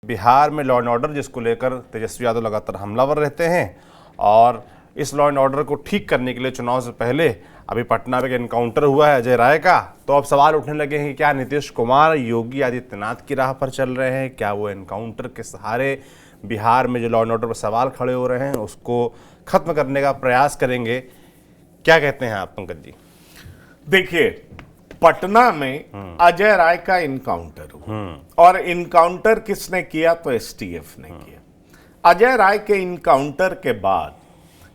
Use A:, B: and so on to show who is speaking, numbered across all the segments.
A: बिहार में law and order जिसको लेकर तेजस्वी यादव लगातार हमलावर रहते हैं और इस लॉ एंड ऑर्डर को ठीक करने के लिए चुनाव से पहले अभी पटना में एनकाउंटर हुआ है अजय राय का, तो अब सवाल उठने लगे हैं कि क्या नीतीश कुमार योगी आदित्यनाथ की राह पर चल रहे हैं? क्या वो एनकाउंटर के सहारे बिहार में जो लॉ एंड ऑर्डर पर सवाल खड़े हो रहे हैं उसको खत्म करने का प्रयास करेंगे? क्या कहते हैं आप पंकज जी?
B: देखिए, पटना में अजय राय का इनकाउंटर हुआ और इनकाउंटर किसने किया? तो एसटीएफ ने किया। अजय राय के इनकाउंटर के बाद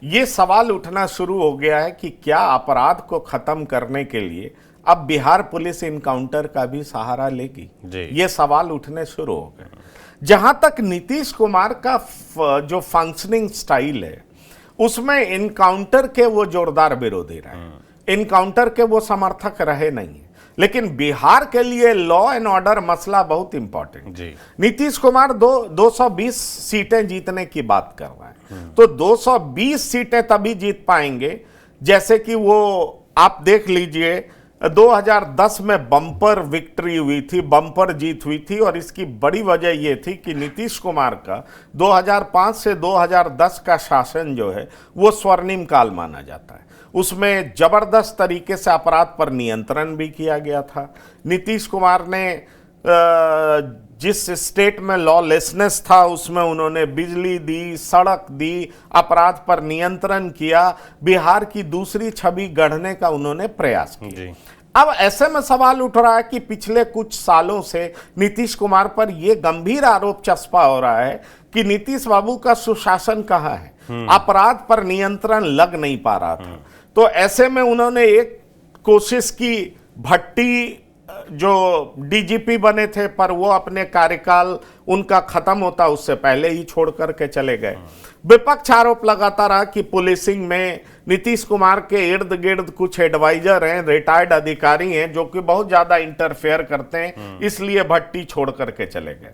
B: ये सवाल उठना शुरू हो गया है कि क्या अपराध को खत्म करने के लिए अब बिहार पुलिस इनकाउंटर का भी सहारा लेगी? ये सवाल उठने शुरू हो गए। जहां तक नीतीश कुमार का जो फंक्शनिंग स्टाइल है उसमें इनकाउंटर के वो जोरदार विरोधी रहे, इनकाउंटर के वो समर्थक रहे नहीं, लेकिन बिहार के लिए लॉ एंड ऑर्डर मसला बहुत इंपॉर्टेंट। नीतीश कुमार 220 सीटें जीतने की बात कर रहा है, तो 220 सीटें तभी जीत पाएंगे जैसे कि वो आप देख लीजिए 2010 में बम्पर विक्ट्री हुई थी, बम्पर जीत हुई थी, और इसकी बड़ी वजह यह थी कि नीतीश कुमार का 2005 से 2010 का शासन जो है वो स्वर्णिम काल माना जाता है। उसमें जबरदस्त तरीके से अपराध पर नियंत्रण भी किया गया था। नीतीश कुमार ने जिस स्टेट में लॉलेसनेस था उसमें उन्होंने बिजली दी, सड़क दी, अपराध पर नियंत्रण किया, बिहार की दूसरी छवि गढ़ने का उन्होंने प्रयास किया। अब ऐसे में सवाल उठ रहा है कि पिछले कुछ सालों से नीतीश कुमार पर यह गंभीर आरोप चस्पा हो रहा है कि नीतीश बाबू का सुशासन कहाँ है, अपराध पर नियंत्रण लग नहीं पा रहा था। तो ऐसे में उन्होंने एक कोशिश की, भट्टी जो डीजीपी बने थे पर वो अपने कार्यकाल उनका खत्म होता उससे पहले ही छोड़ करके चले गए। विपक्ष आरोप लगाता रहा कि पुलिसिंग में नीतीश कुमार के इर्द गिर्द कुछ एडवाइजर हैं, रिटायर्ड अधिकारी हैं जो कि बहुत ज्यादा इंटरफेयर करते हैं, इसलिए भट्टी छोड़ करके चले गए।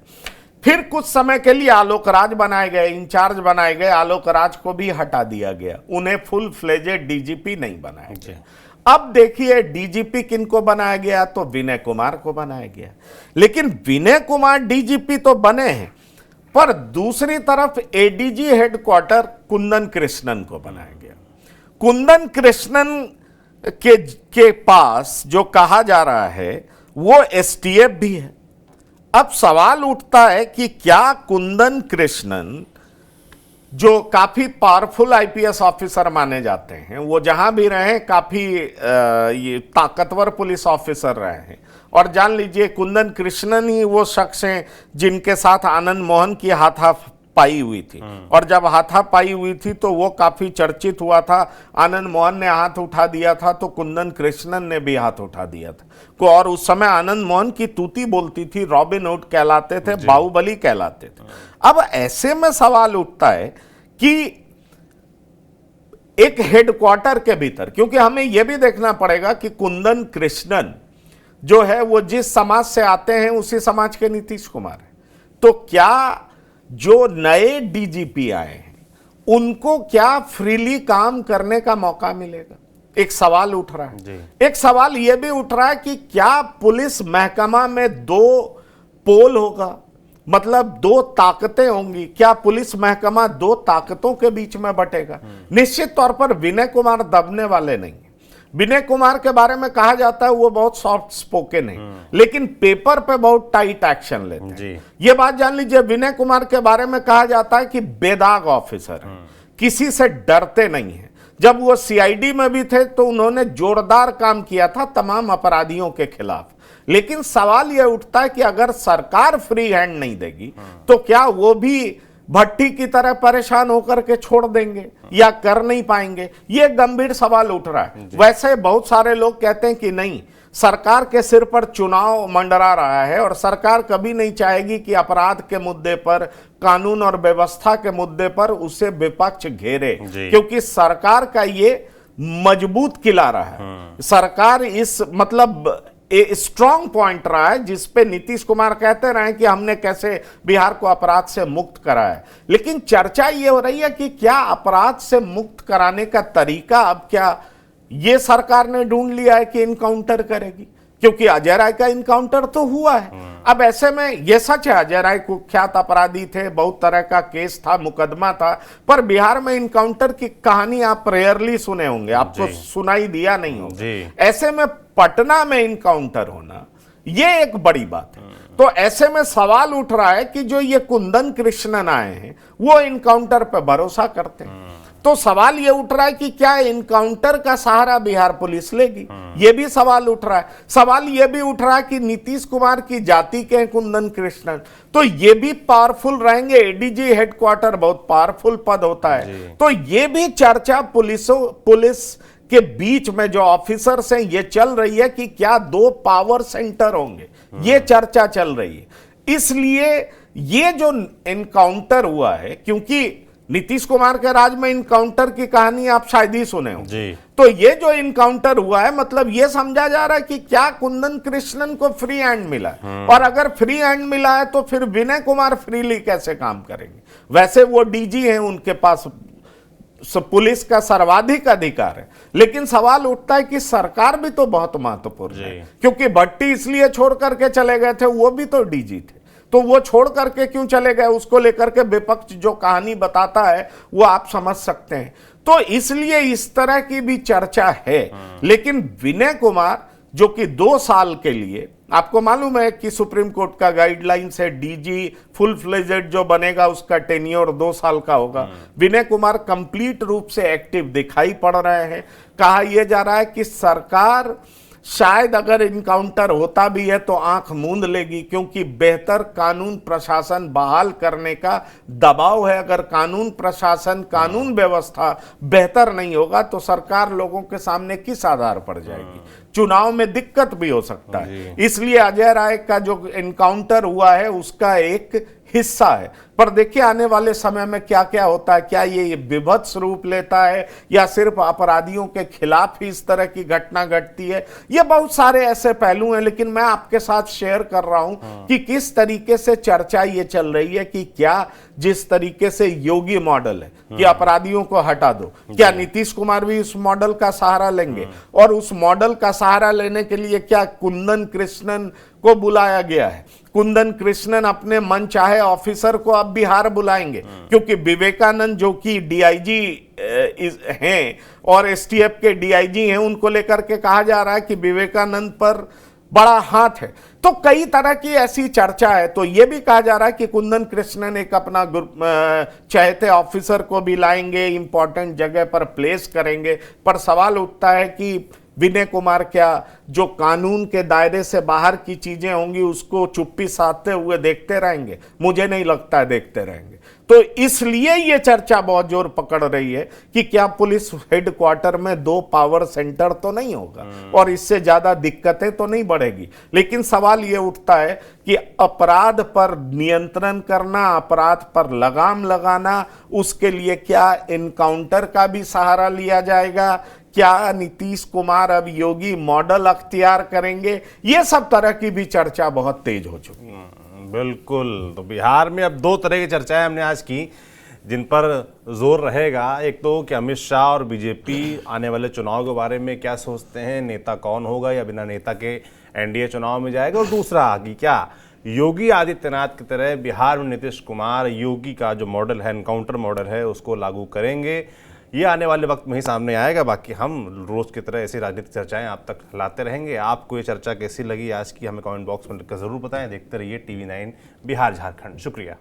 B: फिर कुछ समय के लिए आलोक राज बनाए गए, इंचार्ज बनाए गए, आलोक राज को भी हटा दिया गया, उन्हें फुल फ्लेजेड डीजीपी नहीं बनाया गया। अब देखिए डीजीपी किनको बनाया गया? तो विनय कुमार को बनाया गया। लेकिन विनय कुमार डीजीपी तो बने हैं, पर दूसरी तरफ एडीजी हेडक्वार्टर कुंदन कृष्णन को बनाया गया। कुंदन कृष्णन के पास जो कहा जा रहा है वो एसटीएफ भी है। अब सवाल उठता है कि क्या कुंदन कृष्णन जो काफी पावरफुल आईपीएस ऑफिसर माने जाते हैं, वो जहां भी रहे काफी ये ताकतवर पुलिस ऑफिसर रहे हैं, और जान लीजिए कुंदन कृष्णन ही वो शख्स हैं जिनके साथ आनंद मोहन की हाथापाई हुई थी, और जब हाथापाई हुई थी तो वो काफी चर्चित हुआ था। आनंद मोहन ने हाथ उठा दिया था तो कुंदन कृष्णन ने भी हाथ उठा दिया था, और उस समय आनंद मोहन की तूती बोलती थी, रॉबिन हुड कहलाते थे, बाहुबली कहलाते थे। अब ऐसे में सवाल उठता है कि एक हेडक्वार्टर के भीतर, क्योंकि हमें यह भी देखना पड़ेगा कि कुंदन कृष्णन जो है वो जिस समाज से आते हैं उसी समाज के नीतीश कुमार है, तो क्या जो नए डीजीपी आए हैं उनको क्या फ्रीली काम करने का मौका मिलेगा? एक सवाल उठ रहा है। एक सवाल यह भी उठ रहा है कि क्या पुलिस महकमा में दो पोल होगा, मतलब दो ताकतें होंगी? क्या पुलिस महकमा दो ताकतों के बीच में बटेगा? निश्चित तौर पर विनय कुमार दबने वाले नहीं है। विनय कुमार के बारे में कहा जाता है वो बहुत सॉफ्ट स्पोकन है, लेकिन पेपर पे बहुत टाइट एक्शन लेते हैं। ये बात जान लीजिए, विनय कुमार के बारे में कहा जाता है कि बेदाग ऑफिसर है, किसी से डरते नहीं है। जब वो सीआईडी में भी थे तो उन्होंने जोरदार काम किया था तमाम अपराधियों के खिलाफ। लेकिन सवाल यह उठता है कि अगर सरकार फ्री हैंड नहीं देगी तो क्या वो भी भट्टी की तरह परेशान होकर के छोड़ देंगे या कर नहीं पाएंगे? ये गंभीर सवाल उठ रहा है। वैसे बहुत सारे लोग कहते हैं कि नहीं, सरकार के सिर पर चुनाव मंडरा रहा है और सरकार कभी नहीं चाहेगी कि अपराध के मुद्दे पर, कानून और व्यवस्था के मुद्दे पर उसे विपक्ष घेरे, क्योंकि सरकार का ये मजबूत किला रहा है। सरकार इस मतलब स्ट्रॉन्ग पॉइंट रहा है जिसपे नीतीश कुमार कहते रहे कि हमने कैसे बिहार को अपराध से मुक्त कराया है। लेकिन चर्चा ये हो रही है कि क्या अपराध से मुक्त कराने का तरीका अब क्या ये सरकार ने ढूंढ लिया है कि इनकाउंटर करेगी? क्योंकि अजय राय का इनकाउंटर तो हुआ है। अब ऐसे में ये सच है अजय राय कुख्यात अपराधी थे, बहुत तरह का केस था, मुकदमा था, पर बिहार में इनकाउंटर की कहानी आप रेयरली सुने होंगे, आपको सुनाई दिया नहीं होगा। ऐसे में पटना में इनकाउंटर होना ये एक बड़ी बात है। तो ऐसे में सवाल उठ रहा है कि जो ये कुंदन कृष्णन आए हैं वो इनकाउंटर पर भरोसा करते हैं। तो सवाल ये उठ रहा है कि क्या इनकाउंटर का सहारा बिहार पुलिस लेगी, ये भी सवाल उठ रहा है। सवाल ये भी उठ रहा है कि नीतीश कुमार की जाति के कुंदन कृष्णन, तो ये भी पावरफुल रहेंगे। एडीजी हेडक्वार्टर बहुत पावरफुल पद होता है, तो ये भी चर्चा पुलिस के बीच में जो ऑफिसर्स हैं ये चल रही है कि क्या 2 पावर सेंटर होंगे, ये चर्चा चल रही है। इसलिए ये जो इनकाउंटर हुआ है, क्योंकि नीतीश कुमार के राज में इनकाउंटर की कहानी आप शायद ही सुने हो, तो ये जो इनकाउंटर हुआ है मतलब ये समझा जा रहा है कि क्या कुंदन कृष्णन को फ्री हैंड मिला है, और अगर फ्री हैंड मिला है तो फिर विनय कुमार फ्रीली कैसे काम करेंगे। वैसे वो डीजी हैं, उनके पास पुलिस का सर्वाधिक अधिकार है, लेकिन सवाल उठता है कि सरकार भी तो बहुत महत्वपूर्ण है, क्योंकि भट्टी इसलिए छोड़ करके चले गए थे, वो भी तो डीजी थे, तो वो छोड़ करके क्यों चले गए, उसको लेकर के विपक्ष जो कहानी बताता है वो आप समझ सकते हैं। तो इसलिए इस तरह की भी चर्चा है। लेकिन विनय कुमार जो कि 2 साल के लिए, आपको मालूम है कि सुप्रीम कोर्ट का गाइडलाइंस है डीजी फुल फ्लेजेड जो बनेगा उसका टेन्योर 2 साल का होगा। विनय कुमार कंप्लीट रूप से एक्टिव दिखाई पड़ रहे हैं। कहा यह जा रहा है कि सरकार शायद अगर इनकाउंटर होता भी है तो आंख मूंद लेगी, क्योंकि बेहतर कानून प्रशासन बहाल करने का दबाव है। अगर कानून प्रशासन, कानून व्यवस्था बेहतर नहीं होगा तो सरकार लोगों के सामने किस आधार पर जाएगी, चुनाव में दिक्कत भी हो सकता है। इसलिए अजय राय का जो इनकाउंटर हुआ है उसका एक हिस्सा है। पर देखिए आने वाले समय में क्या क्या होता है, क्या ये विभत्स रूप लेता है या सिर्फ अपराधियों के खिलाफ ही इस तरह की घटना घटती है। ये बहुत सारे ऐसे पहलू हैं, लेकिन मैं आपके साथ शेयर कर रहा हूं कि किस तरीके से चर्चा ये चल रही है कि क्या जिस तरीके से योगी मॉडल है कि अपराधियों को हटा दो, क्या नीतीश कुमार भी उस मॉडल का सहारा लेंगे, और उस मॉडल का सहारा लेने के लिए क्या कुंदन कृष्णन को बुलाया गया है। कुंदन कृष्णन अपने मन चाहे ऑफिसर को अब बिहार बुलाएंगे, क्योंकि विवेकानंद जो कि डीआईजी हैं और एसटीएफ के डीआईजी हैं, उनको लेकर के कहा जा रहा है कि विवेकानंद पर बड़ा हाथ है। तो कई तरह की ऐसी चर्चा है। तो यह भी कहा जा रहा है कि कुंदन कृष्णन एक अपना चहेते ऑफिसर को भी लाएंगे, इंपॉर्टेंट जगह पर प्लेस करेंगे। पर सवाल उठता है कि विनय कुमार क्या जो कानून के दायरे से बाहर की चीजें होंगी उसको चुप्पी साधते हुए देखते रहेंगे? मुझे नहीं लगता है देखते रहेंगे। तो इसलिए ये चर्चा बहुत जोर पकड़ रही है कि क्या पुलिस हेडक्वार्टर में 2 पावर सेंटर तो नहीं होगा और इससे ज्यादा दिक्कतें तो नहीं बढ़ेगी। लेकिन सवाल ये उठता है कि अपराध पर नियंत्रण करना, अपराध पर लगाम लगाना, उसके लिए क्या इनकाउंटर का भी सहारा लिया जाएगा? क्या नीतीश कुमार अब योगी मॉडल अख्तियार करेंगे? ये सब तरह की भी चर्चा बहुत तेज हो चुकी है।
A: बिल्कुल। तो बिहार में अब 2 तरह की चर्चाएं हमने आज की जिन पर जोर रहेगा। एक तो कि अमित शाह और बीजेपी आने वाले चुनाव के बारे में क्या सोचते हैं, नेता कौन होगा या बिना नेता के एनडीए चुनाव में जाएगा, और दूसरा कि क्या योगी आदित्यनाथ की तरह बिहार में नीतीश कुमार योगी का जो मॉडल है, एनकाउंटर मॉडल है, उसको लागू करेंगे। ये आने वाले वक्त में ही सामने आएगा। बाकी हम रोज़ की तरह ऐसी राजनीतिक चर्चाएं आप तक लाते रहेंगे। आपको ये चर्चा कैसी लगी आज की, हमें कमेंट बॉक्स में लिखकर ज़रूर बताएं। देखते रहिए TV9 बिहार झारखंड। शुक्रिया।